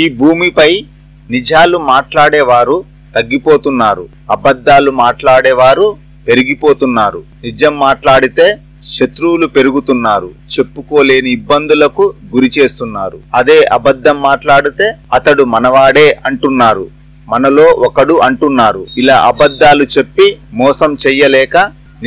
ఈ భూమిపై నిజాలు మాట్లాడేవారు తగ్గిపోతున్నారు, అబద్ధాలు మాట్లాడేవారు పెరిగిపోతున్నారు. నిజం మాట్లాడితే శత్రువులు పెరుగుతున్నారు, చెప్పుకోలేని ఇబ్బందులకు గురి చేస్తున్నారు. అదే అబద్ధం మాట్లాడితే అతడు మనవాడే అంటున్నారు, మనలో ఒకడు అంటున్నారు. ఇలా అబద్ధాలు చెప్పి మోసం చెయ్యలేక,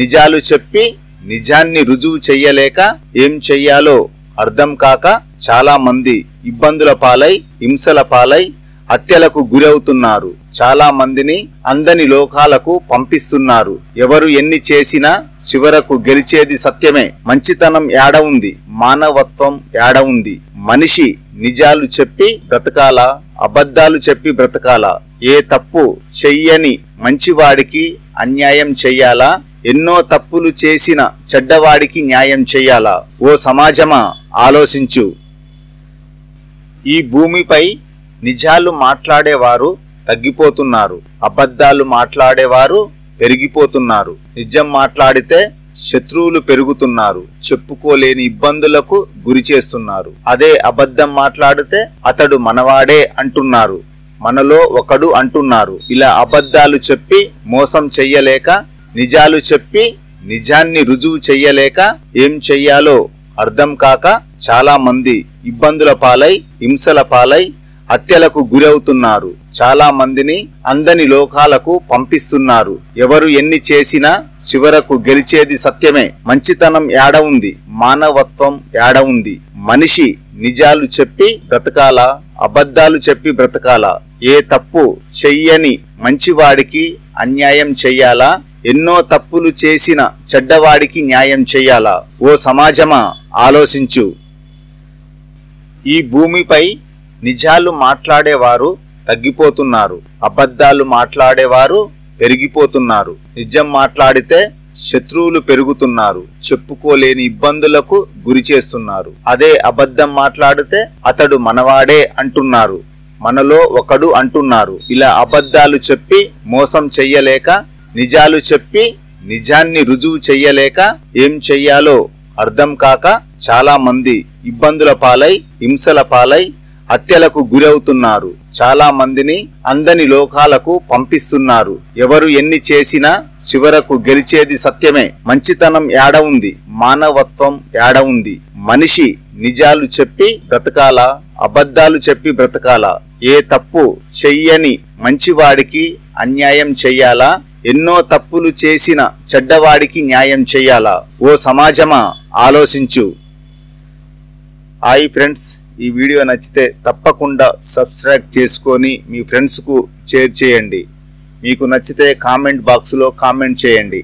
నిజాలు చెప్పి నిజాన్ని రుజువు చెయ్యలేక ఏం చెయ్యాలో అర్థం కాక చాలా మంది ఇబ్బందుల పాలై, హింసల పాలై, హత్యలకు గురవుతున్నారు. చాలా మందిని అందని లోకాలకు పంపిస్తున్నారు. ఎవరు ఎన్ని చేసినా చివరకు గెలిచేది సత్యమే. మంచితనం యాడ ఉంది, మానవత్వం యాడ ఉంది? మనిషి నిజాలు చెప్పి బ్రతకాలా, అబద్ధాలు చెప్పి బ్రతకాలా? ఏ తప్పు చెయ్యని మంచివాడికి అన్యాయం చెయ్యాలా? ఎన్నో తప్పులు చేసిన చెడ్డవాడికి న్యాయం చెయ్యాలా? ఓ సమాజమా, ఆలోచించు. ఈ భూమిపై నిజాలు మాట్లాడేవారు తగ్గిపోతున్నారు, అబద్ధాలు మాట్లాడేవారు పెరిగిపోతున్నారు. నిజం మాట్లాడితే శత్రువులు పెరుగుతున్నారు, చెప్పుకోలేని ఇబ్బందులకు గురి చేస్తున్నారు. అదే అబద్ధం మాట్లాడితే అతడు మనవాడే అంటున్నారు, మనలో ఒకడు అంటున్నారు. ఇలా అబద్ధాలు చెప్పి మోసం చెయ్యలేక, నిజాలు చెప్పి నిజాన్ని రుజువు చెయ్యలేక ఏం చెయ్యాలో అర్థం కాక చాలా మంది ఇబ్బందుల పాలై, హింసల పాలై, హత్యలకు గురవుతున్నారు. చాలా మందిని అందని లోకాలకు పంపిస్తున్నారు. ఎవరు ఎన్ని చేసినా చివరకు గెలిచేది సత్యమే. మంచితనం యాడ ఉంది, మానవత్వం యాడ ఉంది? మనిషి నిజాలు చెప్పి బ్రతకాలా, అబద్ధాలు చెప్పి బ్రతకాలా? ఏ తప్పు చెయ్యని మంచివాడికి అన్యాయం చెయ్యాలా? ఎన్నో తప్పులు చేసిన చెడ్డవాడికి న్యాయం చెయ్యాలా? ఓ సమాజమా, ఆలోచించు. ఈ భూమిపై నిజాలు మాట్లాడేవారు తగ్గిపోతున్నారు, అబద్ధాలు మాట్లాడేవారు పెరిగిపోతున్నారు. నిజం మాట్లాడితే శత్రువులు పెరుగుతున్నారు, చెప్పుకోలేని ఇబ్బందులకు గురి చేస్తున్నారు. అదే అబద్ధం మాట్లాడితే అతడు మనవాడే అంటున్నారు, మనలో ఒకడు అంటున్నారు. ఇలా అబద్ధాలు చెప్పి మోసం చెయ్యలేక, నిజాలు చెప్పి నిజాన్ని రుజువు చెయ్యలేక ఏం చెయ్యాలో అర్థం కాక చాలా మంది ఇబ్బందుల పాలై, హింసల పాలై, హత్యలకు గురవుతున్నారు. చాలా మందిని అందని లోకాలకు పంపిస్తున్నారు. ఎవరు ఎన్ని చేసినా చివరకు గెలిచేది సత్యమే. మంచితనం యాడ ఉంది, మానవత్వం యాడ ఉంది? మనిషి నిజాలు చెప్పి బ్రతకాలా, అబద్ధాలు చెప్పి బ్రతకాలా? ఏ తప్పు చెయ్యని మంచివాడికి అన్యాయం చెయ్యాలా? ఎన్నో తప్పులు చేసిన చెడ్డవాడికి న్యాయం చెయ్యాలా? ఓ సమాజమా, ఆలోచించు. హాయ్ ఫ్రెండ్స్, ఈ వీడియో నచ్చితే తప్పకుండా సబ్స్క్రైబ్ చేసుకొని మీ ఫ్రెండ్స్కు షేర్ చేయండి. మీకు నచ్చితే కామెంట్ బాక్స్లో కామెంట్ చేయండి.